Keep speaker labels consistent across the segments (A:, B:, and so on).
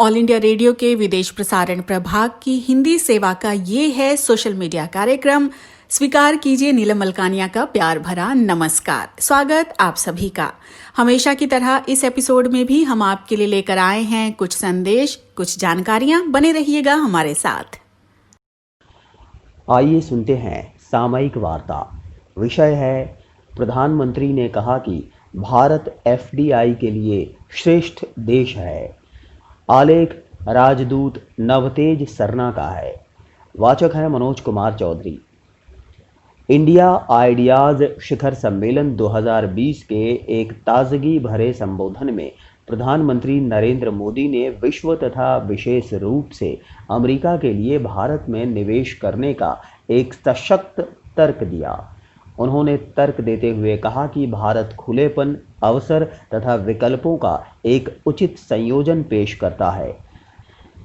A: All India radio के विदेश प्रसारण प्रभाग की हिंदी सेवा का ये है सोशल मीडिया कार्यक्रम। स्वीकार कीजिए नीलम मलकानिया का प्यार भरा नमस्कार। स्वागत आप सभी का। हमेशा की तरह इस एपिसोड में भी हम आपके लिए लेकर आए हैं कुछ संदेश, कुछ जानकारियां। बने रहिएगा हमारे साथ।
B: आइए सुनते हैं सामयिक वार्ता। विषय है प्रधानमंत्री ने कहा कि भारत एफडीआई के लिए श्रेष्ठ देश है। आलेख राजदूत नवतेज सरना का है। वाचक है मनोज कुमार चौधरी। इंडिया आइडियाज शिखर सम्मेलन 2020 के एक ताजगी भरे संबोधन में प्रधानमंत्री नरेंद्र मोदी ने विश्व तथा विशेष रूप से अमेरिका के लिए भारत में निवेश करने का एक सशक्त तर्क दिया। उन्होंने तर्क देते हुए कहा कि भारत खुलेपन, अवसर तथा विकल्पों का एक उचित संयोजन पेश करता है।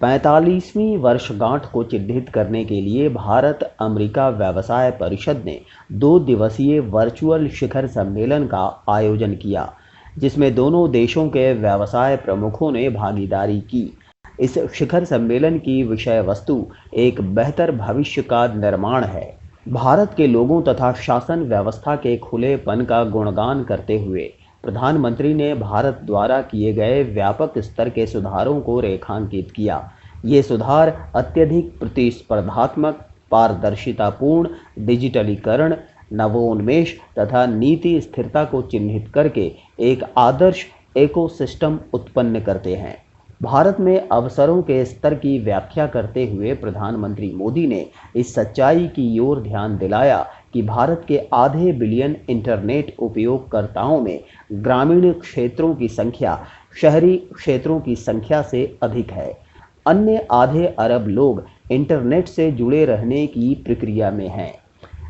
B: 45वीं वर्षगांठ को चिन्हित करने के लिए भारत अमेरिका व्यवसाय परिषद ने 2 दिवसीय वर्चुअल शिखर सम्मेलन का आयोजन किया, जिसमें दोनों देशों के व्यवसाय प्रमुखों ने भागीदारी की। इस शिखर सम्मेलन की विषय वस्तु एक बेहतर भविष्य का निर्माण है। भारत के लोगों तथा शासन व्यवस्था के खुलेपन का गुणगान करते हुए प्रधानमंत्री ने भारत द्वारा किए गए व्यापक स्तर के सुधारों को रेखांकित किया। ये सुधार अत्यधिक प्रतिस्पर्धात्मक, पारदर्शितापूर्ण, डिजिटलीकरण, नवोन्मेष तथा नीति स्थिरता को चिन्हित करके एक आदर्श इकोसिस्टम उत्पन्न करते हैं। भारत में अवसरों के स्तर की व्याख्या करते हुए प्रधानमंत्री मोदी ने इस सच्चाई की ओर ध्यान दिलाया कि भारत के आधे बिलियन इंटरनेट उपयोगकर्ताओं में ग्रामीण क्षेत्रों की संख्या शहरी क्षेत्रों की संख्या से अधिक है। अन्य आधे अरब लोग इंटरनेट से जुड़े रहने की प्रक्रिया में हैं।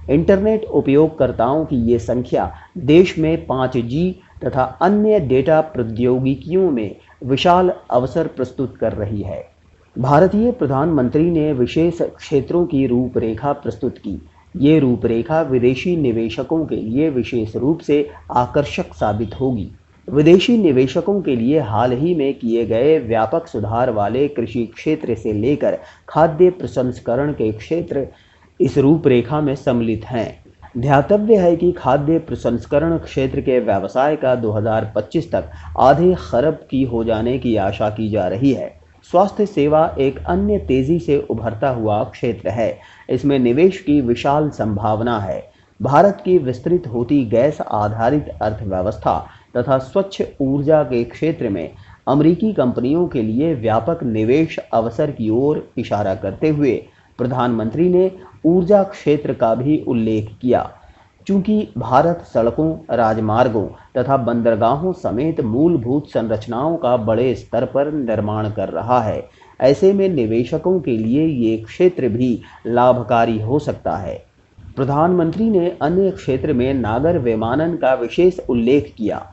B: इंटरनेट उपयोगकर्ताओं की ये संख्या देश में 5G तथा अन्य डेटा प्रौद्योगिकियों में विशाल अवसर प्रस्तुत कर रही है। भारतीय प्रधानमंत्री ने विशेष क्षेत्रों की रूपरेखा प्रस्तुत की। ये रूपरेखा विदेशी निवेशकों के लिए विशेष रूप से आकर्षक साबित होगी। विदेशी निवेशकों के लिए हाल ही में किए गए व्यापक सुधार वाले कृषि क्षेत्र से लेकर खाद्य प्रसंस्करण के क्षेत्र इस रूपरेखा में सम्मिलित हैं। ध्यातव्य है कि खाद्य प्रसंस्करण क्षेत्र के व्यवसाय का 2025 तक आधे खरब की हो जाने की आशा की जा रही है। स्वास्थ्य सेवा एक अन्य तेजी से उभरता हुआ क्षेत्र है। इसमें निवेश की विशाल संभावना है। भारत की विस्तृत होती गैस आधारित अर्थव्यवस्था तथा स्वच्छ ऊर्जा के क्षेत्र में अमेरिकी कंपनियों के लिए व्यापक निवेश अवसर की ओर इशारा करते हुए प्रधानमंत्री ने ऊर्जा क्षेत्र का भी उल्लेख किया। चूंकि भारत सड़कों, राजमार्गों तथा बंदरगाहों समेत मूलभूत संरचनाओं का बड़े स्तर पर निर्माण कर रहा है, ऐसे में निवेशकों के लिए ये क्षेत्र भी लाभकारी हो सकता है। प्रधानमंत्री ने अन्य क्षेत्र में नागर विमानन का विशेष उल्लेख किया।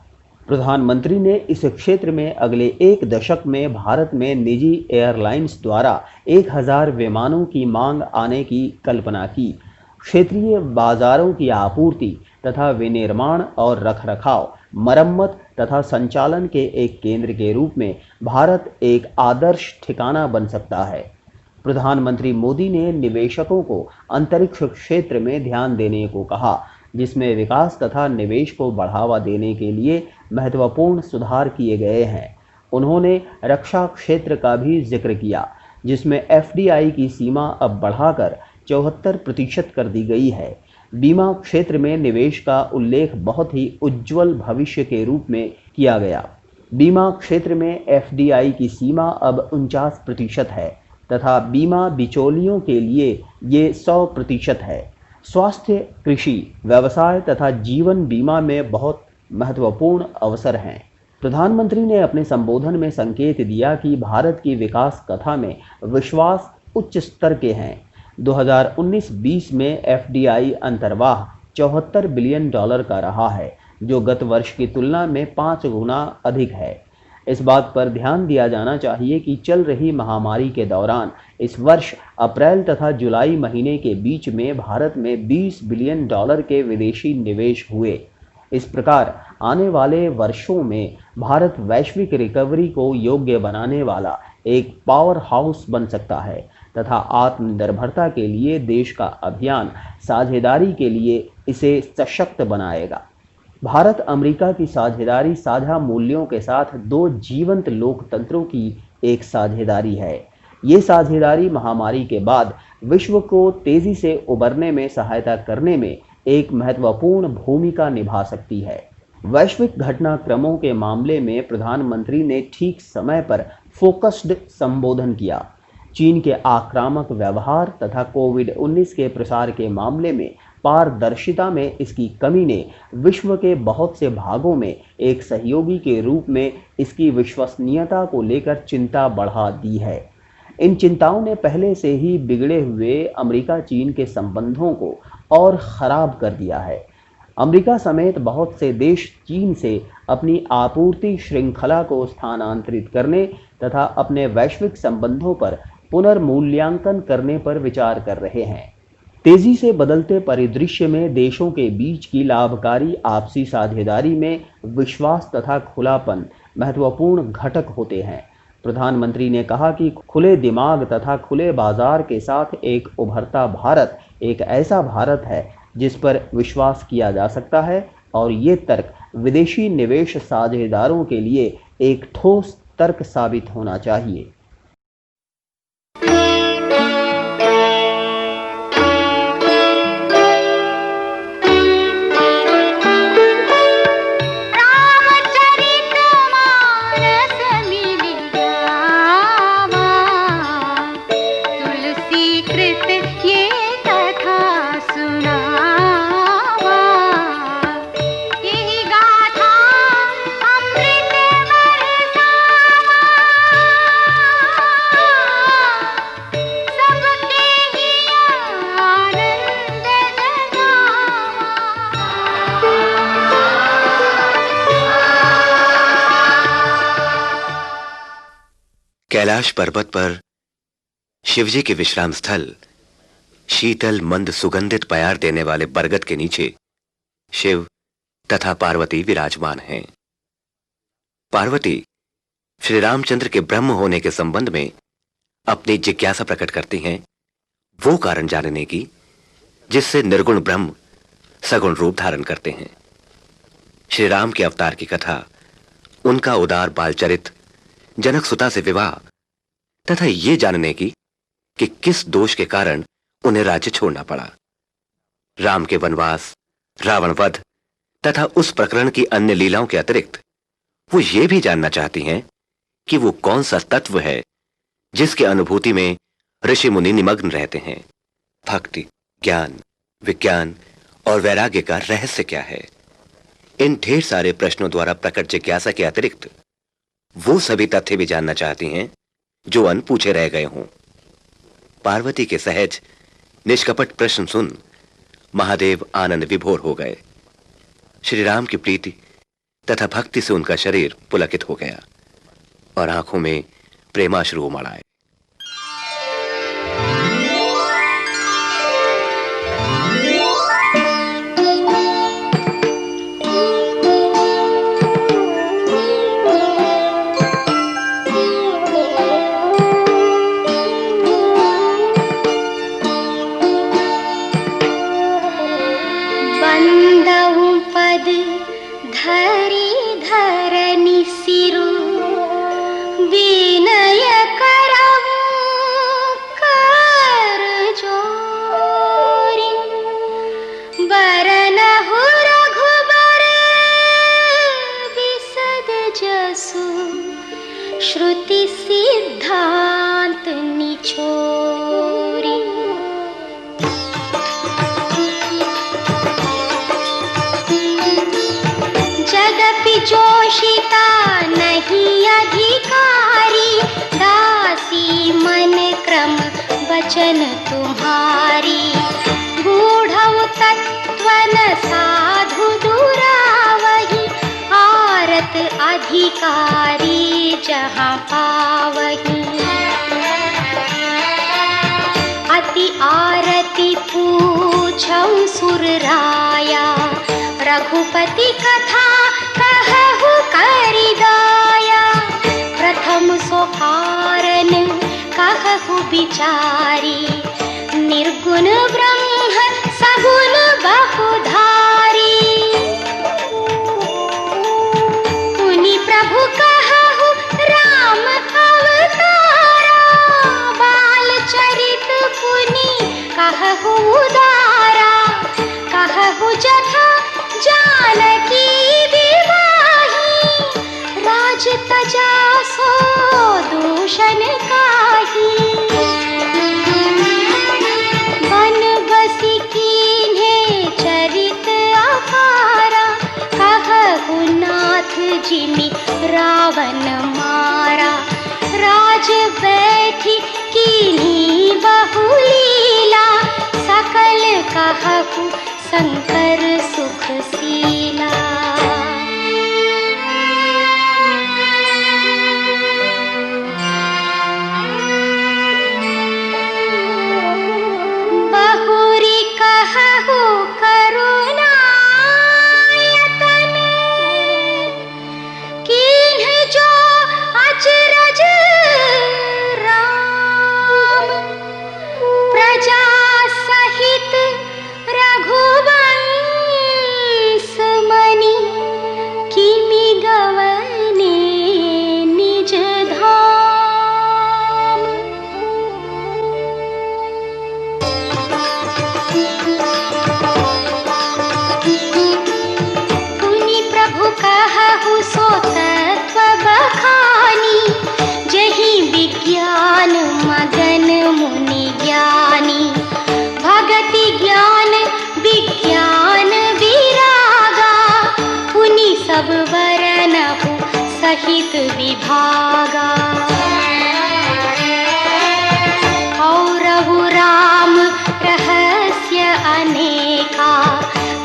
B: प्रधानमंत्री ने इस क्षेत्र में अगले 1 दशक में भारत में निजी एयरलाइंस द्वारा 1000 विमानों की मांग आने की कल्पना की। क्षेत्रीय बाजारों की आपूर्ति तथा विनिर्माण और रखरखाव, मरम्मत तथा संचालन के एक केंद्र के रूप में भारत एक आदर्श ठिकाना बन सकता है। प्रधानमंत्री मोदी ने निवेशकों को अंतरिक्ष क्षेत्र में ध्यान देने को कहा, जिसमें विकास तथा निवेश को बढ़ावा देने के लिए महत्वपूर्ण सुधार किए गए हैं। उन्होंने रक्षा क्षेत्र का भी जिक्र किया, जिसमें एफडीआई की सीमा अब बढ़ाकर 74% कर दी गई है। बीमा क्षेत्र में निवेश का उल्लेख बहुत ही उज्जवल भविष्य के रूप में किया गया। बीमा क्षेत्र में एफडीआई की सीमा अब 49% है तथा बीमा बिचौलियों के लिए ये 100% है। स्वास्थ्य, कृषि, व्यवसाय तथा जीवन बीमा में बहुत महत्वपूर्ण अवसर हैं। प्रधानमंत्री ने अपने संबोधन में संकेत दिया कि भारत की विकास कथा में विश्वास उच्च स्तर के हैं। 2019-20 में एफडीआई अंतर्वाह $74 बिलियन का रहा है, जो गत वर्ष की तुलना में 5 गुना अधिक है। इस बात पर ध्यान दिया जाना चाहिए कि चल रही महामारी के दौरान इस वर्ष अप्रैल तथा जुलाई महीने के बीच में भारत में $20 बिलियन के विदेशी निवेश हुए। इस प्रकार आने वाले वर्षों में भारत वैश्विक रिकवरी को योग्य बनाने वाला एक पावर हाउस बन सकता है तथा आत्मनिर्भरता के लिए देश का अभियान साझेदारी के लिए इसे सशक्त बनाएगा। भारत अमेरिका की साझेदारी साझा मूल्यों के साथ दो जीवंत लोकतंत्रों की एक साझेदारी है। ये साझेदारी महामारी के बाद विश्व को तेजी से उबरने में सहायता करने में एक महत्वपूर्ण भूमिका निभा सकती है। वैश्विक घटनाक्रमों के मामले में प्रधानमंत्री ने ठीक समय पर फोकस्ड संबोधन किया। चीन के आक्रामक व्यवहार तथा कोविड-19 के प्रसार के मामले में पारदर्शिता में इसकी कमी ने विश्व के बहुत से भागों में एक सहयोगी के रूप में इसकी विश्वसनीयता को लेकर चिंता बढ़ा दी है। इन चिंताओं ने पहले से ही बिगड़े हुए अमेरिका चीन के संबंधों को और खराब कर दिया है। अमेरिका समेत बहुत से देश चीन से अपनी आपूर्ति श्रृंखला को स्थानांतरित करने तथा अपने वैश्विक संबंधों पर पुनर्मूल्यांकन करने पर विचार कर रहे हैं। तेजी से बदलते परिदृश्य में देशों के बीच की लाभकारी आपसी साझेदारी में विश्वास तथा खुलापन महत्वपूर्ण घटक होते हैं। प्रधानमंत्री ने कहा कि खुले दिमाग तथा खुले बाजार के साथ एक उभरता भारत एक ऐसा भारत है जिस पर विश्वास किया जा सकता है और ये तर्क विदेशी निवेश साझेदारों के लिए एक ठोस तर्क साबित होना चाहिए।
C: कैलाश पर्वत पर शिवजी के विश्राम स्थल शीतल मंद सुगंधित प्यार देने वाले बरगद के नीचे शिव तथा पार्वती विराजमान हैं। पार्वती श्री रामचंद्र के ब्रह्म होने के संबंध में अपनी जिज्ञासा प्रकट करती हैं, वो कारण जानने की जिससे निर्गुण ब्रह्म सगुण रूप धारण करते हैं। श्री राम के अवतार की कथा, उनका उदार बालचरित, जनक सुता से विवाह तथा ये जानने की कि किस दोष के कारण उन्हें राज्य छोड़ना पड़ा। राम के वनवास, रावण वध तथा उस प्रकरण की अन्य लीलाओं के अतिरिक्त वो ये भी जानना चाहती हैं कि वो कौन सा तत्व है जिसके अनुभूति में ऋषि मुनि निमग्न रहते हैं। भक्ति, ज्ञान, विज्ञान और वैराग्य का रहस्य क्या है? इन ढेर सारे प्रश्नों द्वारा प्रकट जिज्ञासा के अतिरिक्त वो सभी तथ्य भी जानना चाहती हैं जो अनपूछे रह गए हों। पार्वती के सहज निष्कपट प्रश्न सुन महादेव आनंद विभोर हो गए। श्री राम की प्रीति तथा भक्ति से उनका शरीर पुलकित हो गया और आंखों में प्रेमाश्रु उमड़ आए।
D: श्रुति सिद्धांत निछोरी, जगपि जोशिता नहीं अधिकारी, दासी मन क्रम वचन तुम्हारी, गूढ़ तत्व न साधु दुरावही, आरत अधिकारी जहाँ पावही। अति आरती पूछऊं सुर राया, रघुपति कथा कहु करि दाया, प्रथम सोहार कहहु बिचारी, निर्गुण ब्रह्म सगुण बहुधारी। पुनि प्रभु कहहु राम अवतारा, बाल चरित पुनि कहहु उदारा। कहहु जथा जानकी विवाही, राज तजा सो दूषण काहि। वन बसी कीन्हे चरित अपारा, कहहु नाथ जिमि रावण मारा। राज बैठी कीन्ही बहु लीला, सकल कहहु शंकर सुखशीला। बहुरी कहहु करुणायतन, कीन्ह जो अचरज राम। प्रजा सहित रघुवंश मनि, किमि गवने निज धाम। पुनि प्रभु कहहु सो तत्व बखानी, जहि विज्ञान मगन मुनि ज्ञानी। भगति ज्ञान विज्ञान विरागा, पुनि सब वरनहु सहित विभागा। औरहु राम रहस्य अनेका,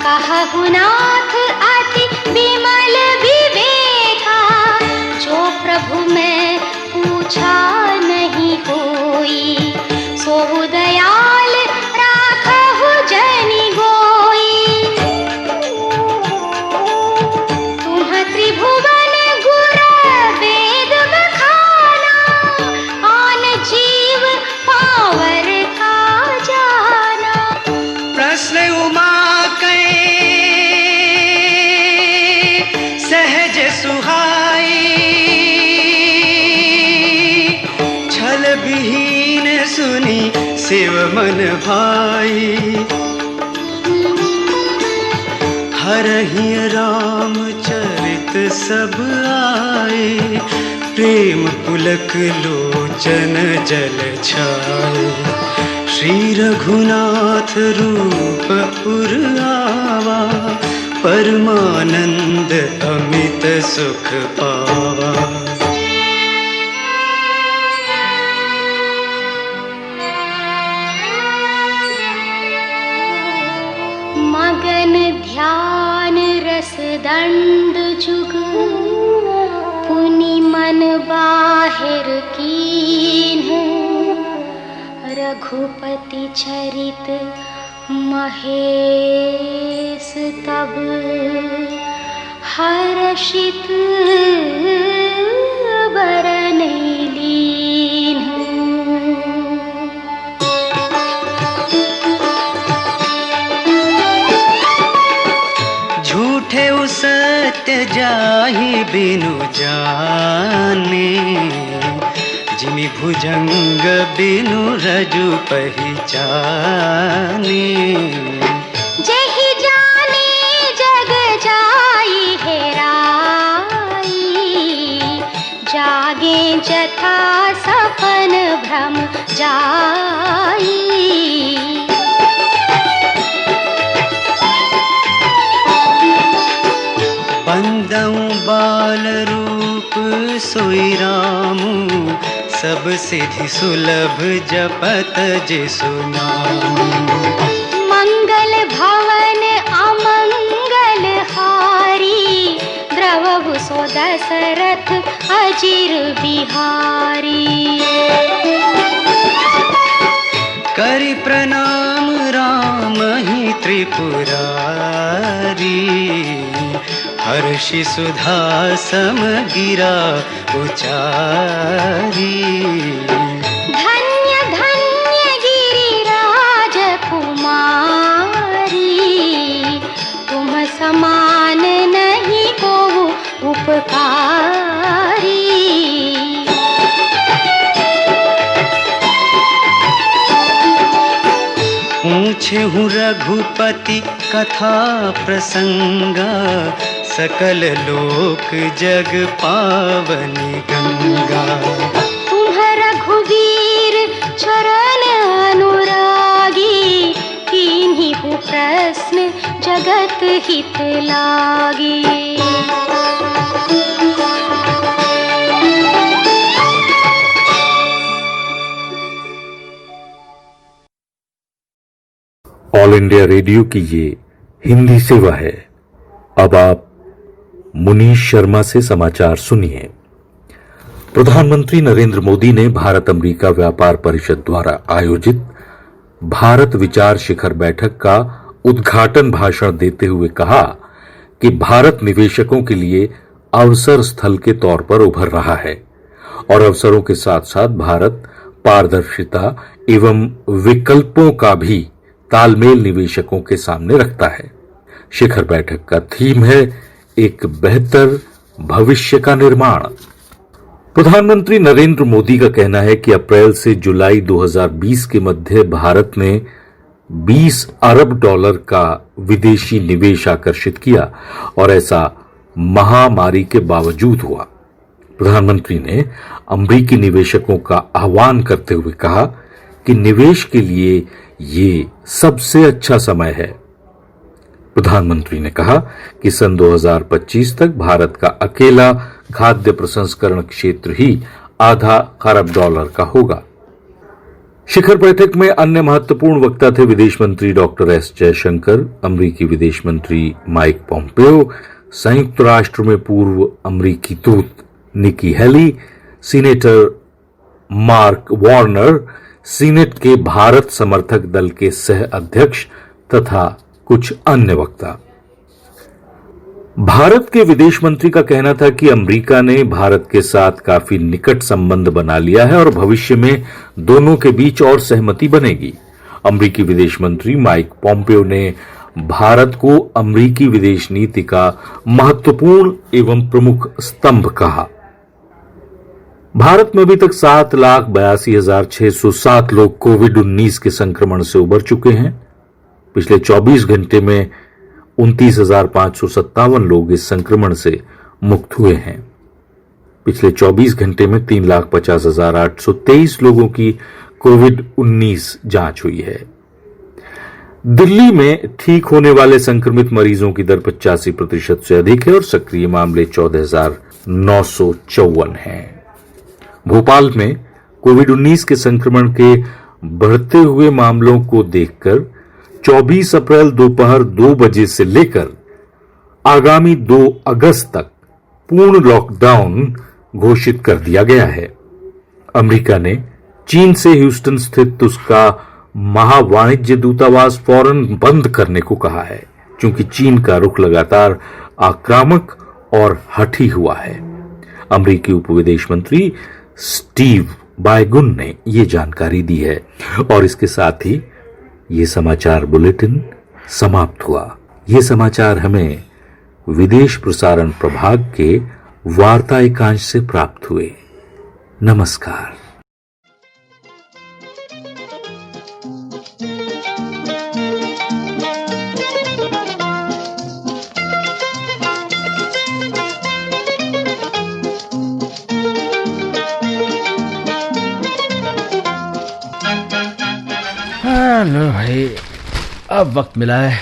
D: कहहु नाथ अति विमल विवेका। जो प्रभु मैं पूछा नहीं कोई, सोहु दयाल राखहु जनि गोई। तुम त्रिभुवन गुर वेद बखाना, आन जीव पावर का जाना।
E: प्रश्न उमा कै सहज सुहाई, छल विहीन सुनी शिव मन भाई। हरहि राम चरित सब आए, प्रेम पुलक लोचन जल छाए। श्री रघुनाथ रूप पुरावा, परमानंद अमित सुख पावा।
D: मगन ध्यान रस दंड जुग, पुनि मन बाहिर कीन्ह। रघुपति चरित महेश तब, हर्षित बरन लीन्ह।
E: झूठे सत्य जाहि बिनु जाने, जिमि भुजंग बिनु रजु पहचाने।
D: जहि जाने जग जाई हेराई, जागे जथा सपन भ्रम जाई।
E: बंदऊ बाल रूप सोई रामू, सब सिद्धि सुलभ जपत जिसु नाम।
D: मंगल भवन अमंगल हारी, द्रवहु सो दशरथ अजिर बिहारी।
E: करि प्रणाम राम ही त्रिपुरारी, हर्षि सुधा सम गिरा उचारी।
D: धन्य
E: पूछहु रघुपति कथा प्रसंगा, सकल लोक जग पावनी गंगा।
D: तुम्ह रघुवीर चरण अनुरागी, कीन्ही प्रश्न जगत हित लागी।
F: ऑल इंडिया रेडियो की ये हिंदी सेवा है। अब आप मुनीश शर्मा से समाचार सुनिए। प्रधानमंत्री नरेंद्र मोदी ने भारत अमेरिका व्यापार परिषद द्वारा आयोजित भारत विचार शिखर बैठक का उद्घाटन भाषण देते हुए कहा कि भारत निवेशकों के लिए अवसर स्थल के तौर पर उभर रहा है और अवसरों के साथ साथ भारत पारदर्शिता एवं विकल्पों का भी तालमेल निवेशकों के सामने रखता है। शिखर बैठक का थीम है एक बेहतर भविष्य का निर्माण। प्रधानमंत्री नरेंद्र मोदी का कहना है कि अप्रैल से जुलाई 2020 के मध्य भारत ने 20 अरब डॉलर का विदेशी निवेश आकर्षित किया और ऐसा महामारी के बावजूद हुआ। प्रधानमंत्री ने अमेरिकी निवेशकों का आह्वान करते हुए कहा कि निवेश के लिए ये सबसे अच्छा समय है। प्रधानमंत्री ने कहा कि सन 2025 तक भारत का अकेला खाद्य प्रसंस्करण क्षेत्र ही आधा खरब डॉलर का होगा। शिखर बैठक में अन्य महत्वपूर्ण वक्ता थे विदेश मंत्री डॉक्टर एस जयशंकर, अमेरिकी विदेश मंत्री माइक पोम्पेयो, संयुक्त राष्ट्र में पूर्व अमेरिकी दूत Nikki Haley, senator Mark Warner, senate के भारत समर्थक दल के सह अध्यक्ष तथा कुछ अन्य वक्ता। भारत के विदेश मंत्री का कहना था कि अमेरिका ने भारत के साथ काफी निकट संबंध बना लिया है और भविष्य में दोनों के बीच और सहमति बनेगी। अमेरिकी विदेश मंत्री माइक पोम्पेयो ने भारत को अमेरिकी विदेश नीति का महत्वपूर्ण एवं प्रमुख स्तंभ कहा। भारत में अभी तक 7,82,607 लोग कोविड-19 के संक्रमण से उबर चुके हैं। पिछले 24 घंटे में 29,557 लोग इस संक्रमण से मुक्त हुए हैं। पिछले 24 घंटे में 3,50,823 लोगों की कोविड-19 जांच हुई है। दिल्ली में ठीक होने वाले संक्रमित मरीजों की दर 85% से अधिक है और सक्रिय मामले 14,954 हैं। भोपाल में कोविड-19 के संक्रमण के बढ़ते हुए मामलों को देखकर 24 अप्रैल दोपहर 2 बजे से लेकर आगामी 2 अगस्त तक पूर्ण लॉकडाउन घोषित कर दिया गया है। अमेरिका ने चीन से ह्यूस्टन स्थित उसका महावाणिज्य दूतावास फौरन बंद करने को कहा है, क्योंकि चीन का रुख लगातार आक्रामक और हठी हुआ है। अमेरिकी उप विदेश मंत्री स्टीव बायगुन ने यह जानकारी दी है और इसके साथ ही ये समाचार बुलेटिन समाप्त हुआ। ये समाचार हमें विदेश प्रसारण प्रभाग के वार्ता एकांश से प्राप्त हुए। नमस्कार।
G: लो भाई, अब वक्त मिला है।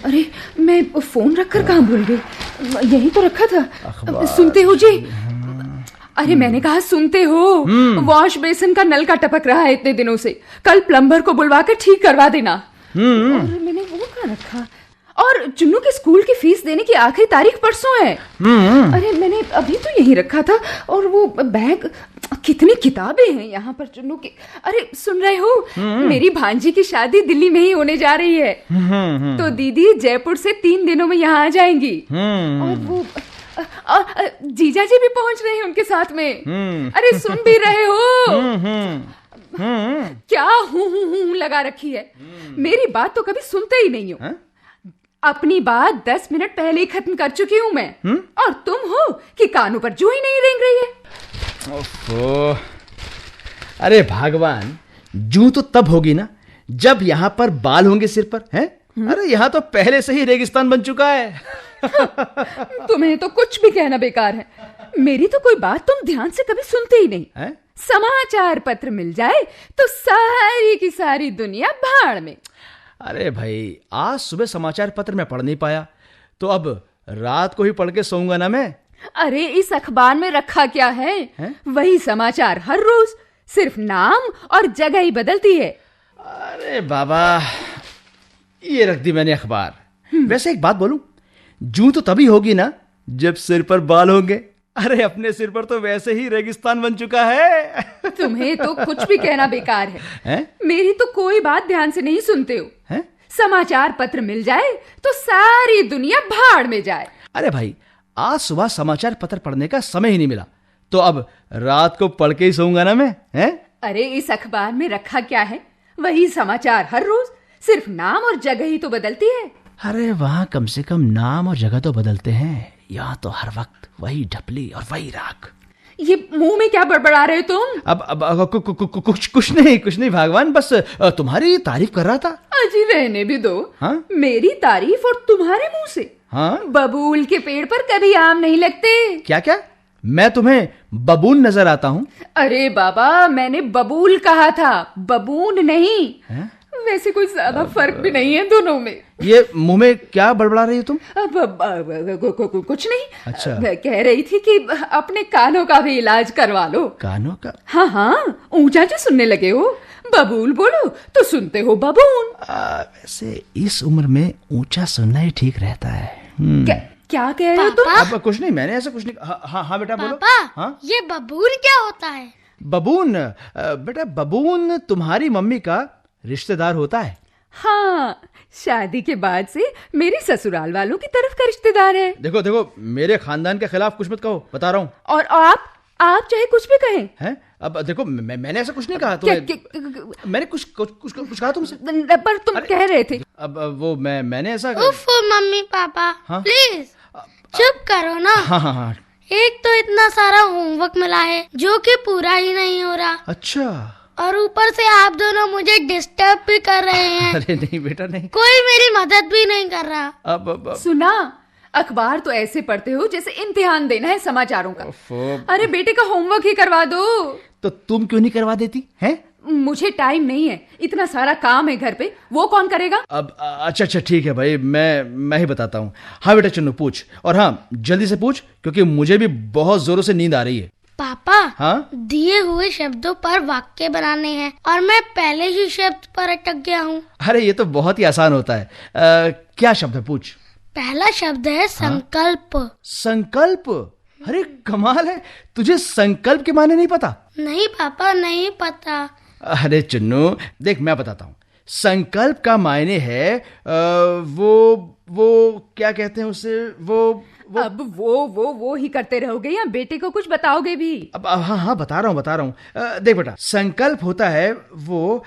H: अरे मैं फोन रखकर कहाँ भूल गई, यहीं तो रखा था। सुनते हो जी? अरे मैंने कहा सुनते हो? वॉश बेसिन का नल का टपक रहा है इतने दिनों से। कल प्लम्बर को बुलवा कर ठीक करवा देना। और मैंने वो कहाँ रखा? और चुन्नू के स्कूल की फीस देने की आखिरी तारीख परसों है। अरे मैंने अभी तो यहीं रखा था। और वो बैग, कितनी किताबें हैं यहाँ पर चुन्नू की। अरे सुन रहे हो, मेरी भांजी की शादी दिल्ली में ही होने जा रही है। तो दीदी जयपुर से 3 दिनों में यहाँ आ जाएंगी। और वो जीजा जी भी पहुंच रहे हैं उनके साथ में। अरे सुन भी रहे हो? क्या हूँ लगा रखी है। मेरी बात तो कभी सुनते ही नहीं हो। अपनी बात 10 मिनट पहले ही खत्म कर चुकी हूँ मैं। और तुम हो कि कानों पर जू ही नहीं रेंग रही है।
G: ओफो, अरे भगवान, जू तो तब होगी ना जब यहाँ पर बाल होंगे सिर पर, हैं? अरे यहाँ तो पहले से ही रेगिस्तान बन चुका है।
H: तुम्हें तो कुछ भी कहना बेकार है। मेरी तो कोई बात तुम ध्यान से कभी सुनते ही नहीं
G: हैं?
H: समाचार पत्र मिल जाए तो सारी की सारी दुनिया भाड़ में।
G: अरे भाई, आज सुबह समाचार पत्र में पढ़ नहीं पाया, तो अब रात को ही पढ़ के सोऊंगा ना मैं।
H: अरे इस अखबार में रखा क्या है? वही समाचार हर रोज, सिर्फ नाम और जगह ही बदलती है।
G: अरे बाबा, ये रख दी मैंने अखबार। वैसे एक बात बोलूं, जूं तो तभी होगी ना जब सिर पर बाल होंगे। अरे अपने सिर पर तो वैसे ही रेगिस्तान बन चुका है।
H: तुम्हें तो कुछ भी कहना बेकार है। मेरी तो कोई बात ध्यान से नहीं सुनते हो।
G: हैं?
H: समाचार पत्र मिल जाए तो सारी दुनिया भाड़ में जाए।
G: अरे भाई, आज सुबह समाचार पत्र पढ़ने का समय ही नहीं मिला, तो अब रात को पढ़ के ही सोऊंगा ना मैं। हैं?
H: अरे इस अखबार में रखा क्या है? वही समाचार हर रोज, सिर्फ नाम और जगह ही तो बदलती है।
G: अरे वहाँ कम से कम नाम और जगह तो बदलते हैं, यहाँ तो हर वक्त वही ढपली और वही राख।
H: ये मुंह में क्या बड़बड़ा रहे हो तुम?
G: अब कुछ नहीं भगवान, बस तुम्हारी तारीफ कर रहा था।
H: अजी रहने भी दो।
G: हाँ?
H: मेरी तारीफ और तुम्हारे मुंह से?
G: हाँ?
H: बबूल के पेड़ पर कभी आम नहीं लगते।
G: क्या? मैं तुम्हें बबून नजर आता हूँ?
H: अरे बाबा, मैंने बबूल कहा था, बबून नहीं। वैसे कोई ज्यादा फर्क भी नहीं है दोनों में।
G: ये मुंह में क्या बड़बड़ा रही हो तुम?
H: कुछ नहीं।
G: अच्छा।
H: मैं कह रही थी कि अपने कानों का भी इलाज करवा लो।
G: कानों का?
H: हाँ, ऊंचा जो सुनने लगे हो। बबूल बोलो तो सुनते हो बबून।
G: वैसे इस उम्र में ऊंचा सुनना ही ठीक रहता है।
H: क्या कह रहे हो तुम?
G: अब कुछ नहीं, मैंने ऐसा कुछ नहीं। हाँ बेटा बोलो।
I: पापा, ये बबून क्या होता है?
G: बबून बेटा, बबून तुम्हारी मम्मी का रिश्तेदार होता है।
H: हाँ, शादी के बाद से मेरे ससुराल वालों की तरफ का रिश्तेदार है।
G: देखो, मेरे खानदान के खिलाफ कुछ मत कहो, बता रहा हूँ।
H: और आप चाहे कुछ भी कहें।
G: हैं? अब देखो, मैंने ऐसा कुछ नहीं कहा तुम्हें। मैंने कुछ कहा तुमसे?
H: पर तुम कह रहे थे।
G: अब वो मैंने ऐसा।
I: उफ मम्मी पापा, प्लीज चुप करो ना।
G: हाँ।
I: एक तो इतना सारा होमवर्क मिला है जो कि पूरा ही नहीं हो रहा।
G: अच्छा।
I: और ऊपर से आप दोनों मुझे डिस्टर्ब भी कर रहे हैं।
G: अरे नहीं बेटा, नहीं।
I: कोई मेरी मदद भी नहीं कर रहा।
G: अब
H: सुना, अखबार तो ऐसे पढ़ते हो जैसे इम्तिहान देना है समाचारों का। अरे बेटे का होमवर्क ही करवा दो।
G: तो तुम क्यों नहीं करवा देती हैं?
H: मुझे टाइम नहीं है, इतना सारा काम है घर पे, वो कौन करेगा?
G: अब अच्छा ठीक है भाई, मैं ही बताता हूँ। हाँ बेटा चन्नू, पूछ, और हाँ जल्दी से पूछ, क्योंकि मुझे भी बहुत जोरों से नींद आ रही है।
I: पापा,
G: हाँ?
I: दिए हुए शब्दों पर वाक्य बनाने हैं और मैं पहले ही शब्द पर अटक गया हूँ।
G: अरे ये तो बहुत ही आसान होता है। क्या शब्द है, पूछ।
I: पहला शब्द है संकल्प।
G: संकल्प? अरे कमाल है, तुझे संकल्प के माने नहीं पता?
I: नहीं पापा, नहीं पता।
G: अरे चुन्नू देख, मैं बताता हूँ। संकल्प का मायने है वो क्या कहते हैं उसे, वो
H: अब वो ही करते रहोगे या बेटे को कुछ बताओगे भी?
G: अब हाँ बता रहा हूँ। देख बेटा, संकल्प होता है वो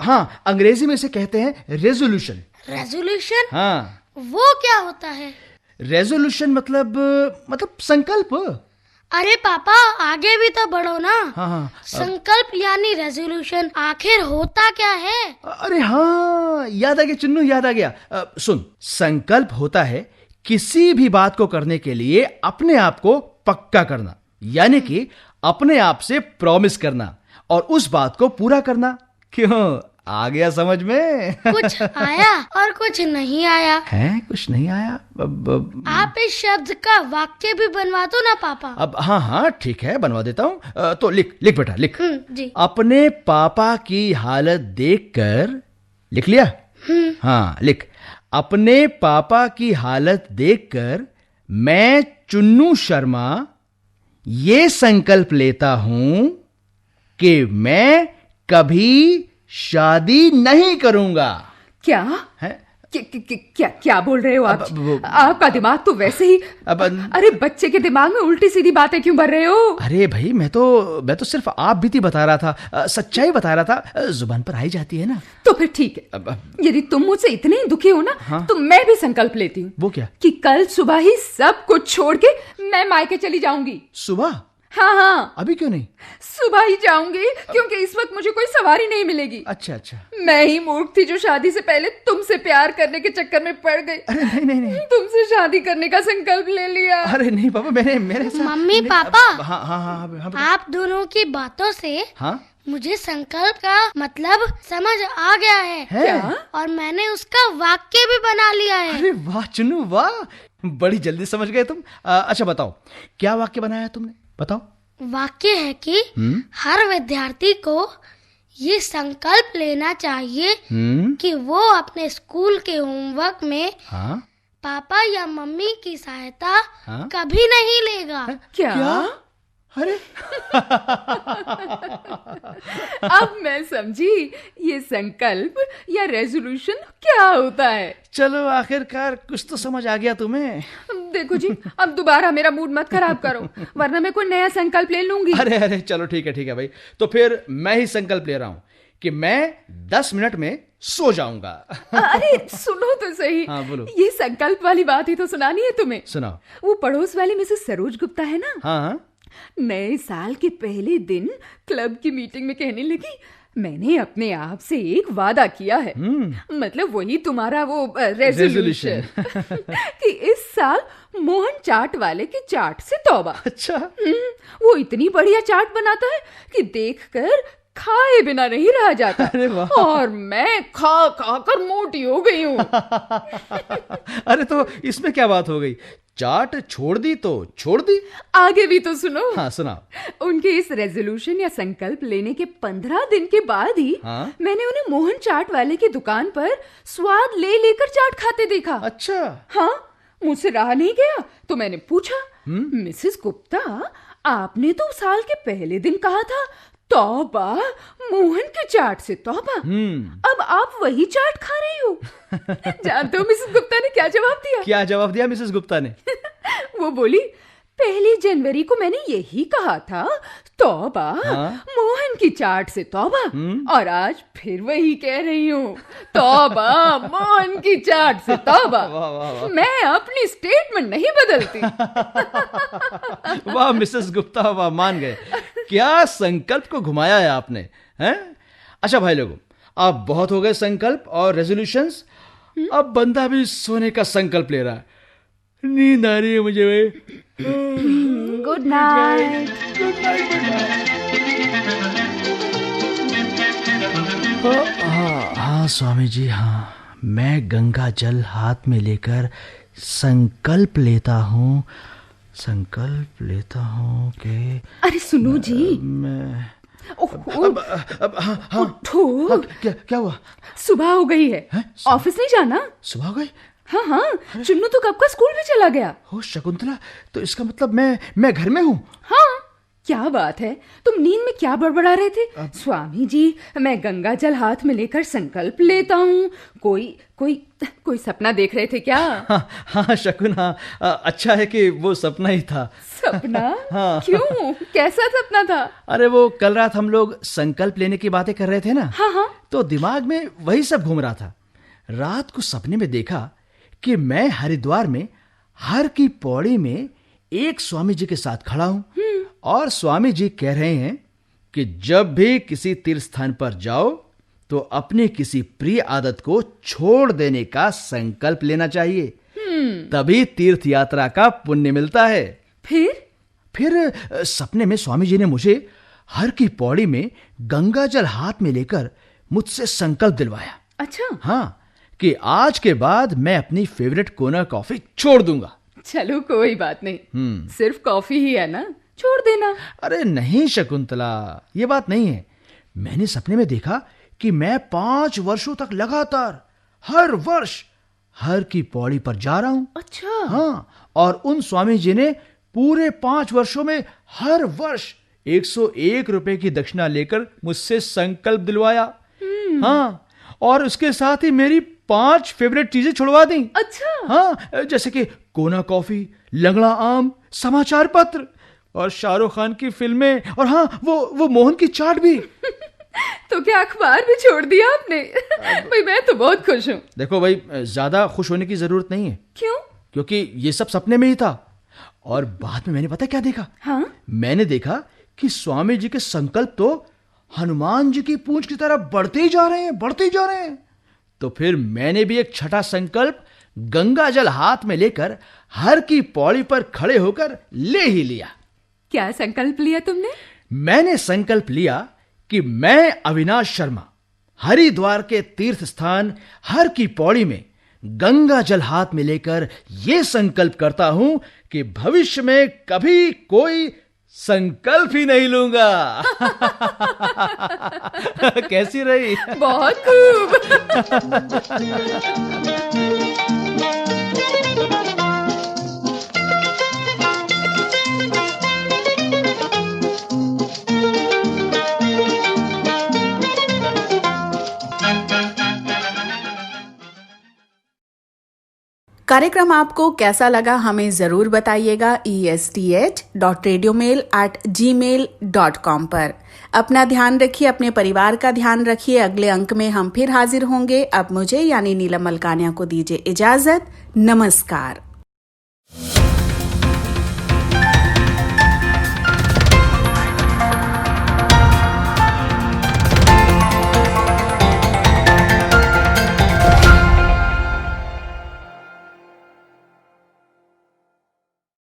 G: हाँ, अंग्रेजी में इसे कहते हैं रेजोल्यूशन।
I: रेजोल्यूशन?
G: हाँ।
I: वो क्या होता है?
G: रेजोल्यूशन मतलब संकल्प।
I: अरे पापा, आगे भी तो बढ़ो ना।
G: हाँ।
I: संकल्प यानी रेजोल्यूशन, आखिर होता क्या है?
G: अरे हाँ, याद आ गया चुन्नू, याद आ गया। सुन, संकल्प होता है किसी भी बात को करने के लिए अपने आप को पक्का करना, यानी कि अपने आप से प्रॉमिस करना और उस बात को पूरा करना। क्यों, आ गया समझ में?
I: कुछ आया और कुछ नहीं आया
G: है। कुछ नहीं आया?
I: आप इस शब्द का वाक्य भी बनवा दो ना पापा।
G: अब हाँ ठीक है, बनवा देता हूँ। तो लिख बेटा, लिख।
I: जी।
G: अपने पापा की हालत देखकर, लिख लिया? हाँ लिख। अपने पापा की हालत देखकर मैं चुन्नू शर्मा ये संकल्प लेता हूं कि मैं कभी शादी नहीं करूंगा।
H: क्या
G: है?
H: क्या बोल रहे हो आप? आपका दिमाग तो वैसे ही अरे बच्चे के दिमाग में उल्टी सीधी बातें क्यों भर रहे हो?
G: अरे भाई, मैं तो सिर्फ आप बीती बता रहा था, सच्चाई बता रहा था, जुबान पर आई जाती है ना।
H: तो फिर ठीक है, यदि तुम मुझसे इतने ही दुखी हो ना,
G: हाँ?
H: तो मैं भी संकल्प लेती हूँ।
G: वो क्या?
H: कि कल सुबह ही सब कुछ छोड़ के मैं मायके चली जाऊंगी।
G: सुबह?
H: हाँ।
G: अभी क्यों नहीं?
H: सुबह ही जाऊंगी, क्योंकि इस वक्त मुझे कोई सवारी नहीं मिलेगी।
G: अच्छा अच्छा।
H: मैं ही मूर्ख थी जो शादी से पहले तुमसे प्यार करने के चक्कर में पड़ गई।
G: अरे नहीं नहीं नहीं,
H: तुमसे शादी करने का संकल्प ले लिया।
G: अरे नहीं पापा, मेरे साथ
I: मम्मी
G: नहीं,
I: पापा,
G: हाँ हाँ हाँ,
I: आप दोनों की बातों से
G: हाँ
I: मुझे संकल्प का मतलब समझ आ गया है।
G: क्या?
I: और मैंने उसका वाक्य भी बना लिया है।
G: अरे वाह चुन्नू वाह, बड़ी जल्दी समझ गए तुम। अच्छा बताओ, क्या वाक्य बनाया तुमने, बताओ।
I: वाक्य है कि हर विद्यार्थी को ये संकल्प लेना चाहिए कि वो अपने स्कूल के होमवर्क में
G: हाँ
I: पापा या मम्मी की सहायता
G: हाँ?
I: कभी नहीं लेगा।
H: क्या?
G: अरे
H: अब मैं समझी ये संकल्प या रेजोल्यूशन क्या होता है।
G: चलो आखिरकार कुछ तो समझ आ गया तुम्हें।
H: देखो जी, अब दोबारा मेरा मूड मत खराब करो, वरना मैं कोई नया संकल्प ले लूंगी।
G: अरे चलो ठीक है भाई, तो फिर मैं ही संकल्प ले रहा हूँ कि मैं 10 मिनट में सो जाऊंगा।
H: अरे सुनो तो सही।
G: हाँ, बोलो।
H: ये संकल्प वाली बात ही तो सुनानी है तुम्हें।
G: सुनाओ।
H: वो पड़ोस वाली मिसेस सरोज गुप्ता है ना,
G: हाँ
H: नए साल के पहले दिन क्लब की मीटिंग में कहने लगी, मैंने अपने आप से एक वादा किया है, मतलब वही तुम्हारा वो रेजोल्यूशन कि इस साल मोहन चाट वाले की चाट से तौबा।
G: अच्छा।
H: वो इतनी बढ़िया चाट बनाता है कि देखकर खाए बिना नहीं रहा जाता।
G: अरे वाह।
H: और मैं खा खा कर मोटी हो गई हूँ।
G: अरे तो इसमें क्या बात हो गई, चाट छोड़ दी तो छोड़ दी।
H: आगे भी तो सुनो।
G: हाँ सुनाओ।
H: उनके इस रेजोल्यूशन या संकल्प लेने के 15 दिन के बाद ही
G: हाँ?
H: मैंने उन्हें मोहन चाट वाले की दुकान पर स्वाद ले लेकर चाट खाते देखा।
G: अच्छा।
H: हाँ, मुझसे रहा नहीं गया तो मैंने पूछा, मिसेस गुप्ता, आपने तो साल के पहले दिन कहा था तौबा, मोहन की चाट से तौबा, अब आप वही चाट खा रही हो। जानते हो मिसेस गुप्ता ने क्या जवाब दिया?
G: क्या जवाब दिया मिसेस गुप्ता ने?
H: वो बोली, 1 जनवरी को मैंने यही कहा था तौबा,
G: हाँ?
H: मोहन की चाट से तौबा, और आज फिर वही कह रही हूँ तौबा, मोहन की चाट से तौबा।
G: वाह, वाह, वाह।
H: मैं अपनी स्टेटमेंट नहीं बदलती।
G: वाह मिसेस गुप्ता वाह, मान गए। क्या संकल्प को घुमाया है आपने, हैं? अच्छा भाई लोगों, अब बहुत हो गए संकल्प और रेजोल्यूशंस, अब बंदा भी सोने का संकल्प ले रहा है। नींद आ रही है मुझे भाई।
H: Good night.
G: हाँ स्वामी जी, हाँ मैं गंगा जल हाथ में लेकर संकल्प लेता हूँ कि
H: अरे सुनो जी,
G: मैं
H: उठो।
G: क्या हुआ?
H: सुबह हो गई है, ऑफिस नहीं जाना?
G: सुबह हो गई?
H: हाँ, चुन्नू तो कब का स्कूल में चला गया।
G: हो शकुंतला, तो इसका मतलब मैं घर में हूँ।
H: हाँ, क्या बात है, तुम नींद में क्या बड़बड़ा रहे थे? स्वामी जी, मैं गंगा जल हाथ में लेकर संकल्प लेता हूँ, कोई सपना देख रहे थे क्या?
G: हाँ शकुन, हाँ अच्छा है कि वो सपना ही था।
H: सपना?
G: हाँ।
H: क्यों, कैसा सपना था?
G: अरे वो कल रात हम लोग संकल्प लेने की बातें कर रहे थे ना,
H: हाँ,
G: तो दिमाग में वही सब घूम रहा था। रात को सपने में देखा कि मैं हरिद्वार में हर की पौड़ी में एक स्वामी जी के साथ खड़ा हूं, और स्वामी जी कह रहे हैं कि जब भी किसी तीर्थ स्थान पर जाओ तो अपनी किसी प्रिय आदत को छोड़ देने का संकल्प लेना चाहिए, तभी तीर्थ यात्रा का पुण्य मिलता है। फिर सपने में स्वामी जी ने मुझे हर की पौड़ी में गंगा जल हाथ में लेकर मुझसे संकल्प दिलवाया।
H: अच्छा।
G: हाँ, कि आज के बाद मैं अपनी फेवरेट कोना कॉफी छोड़ दूंगा।
H: चलो कोई बात नहीं, सिर्फ कॉफी ही है ना, छोड़ देना।
G: अरे नहीं शकुंतला, ये बात नहीं है। मैंने सपने में देखा कि मैं 5 वर्षों तक लगातार हर वर्ष हर की पौड़ी पर जा रहा हूं।
H: अच्छा।
G: हाँ, और उन स्वामी जी ने पूरे 5 वर्षों में हर वर्ष 101 रुपए की दक्षिणा लेकर मुझसे संकल्प दिलवाया। हाँ, और उसके साथ ही मेरी 5 फेवरेट चीजें छुड़वा दी।
H: अच्छा।
G: हाँ, जैसे कि कोना कॉफी, लंगड़ा आम, समाचार पत्र और शाहरुख खान की फिल्में, और हाँ वो मोहन की चाट भी।
H: तो क्या अखबार भी छोड़ दिया आपने? भाई मैं तो बहुत खुश हूँ।
G: देखो भाई, ज्यादा खुश होने की जरूरत नहीं है।
H: क्यों?
G: क्योंकि ये सब सपने में ही था। और बाद में मैंने पता क्या देखा?
H: हाँ?
G: मैंने देखा कि स्वामी जी के संकल्प तो हनुमान जी की पूंछ की तरफ बढ़ते ही जा रहे हैं। तो फिर मैंने भी एक छठा संकल्प गंगा जल हाथ में लेकर हर की पौड़ी पर खड़े होकर ले ही लिया।
H: क्या संकल्प लिया तुमने?
G: मैंने संकल्प लिया कि मैं अविनाश शर्मा हरिद्वार के तीर्थ स्थान हर की पौड़ी में गंगा जल हाथ में लेकर यह संकल्प करता हूं कि भविष्य में कभी कोई संकल्प ही नहीं लूंगा। कैसी रही?
H: बहुत खूब।
A: कार्यक्रम आपको कैसा लगा हमें जरूर बताइएगा esth.radiomail@gmail.com पर। अपना ध्यान रखिए, अपने परिवार का ध्यान रखिए। अगले अंक में हम फिर हाजिर होंगे। अब मुझे यानी नीलम मलकानिया को दीजिए इजाजत। नमस्कार।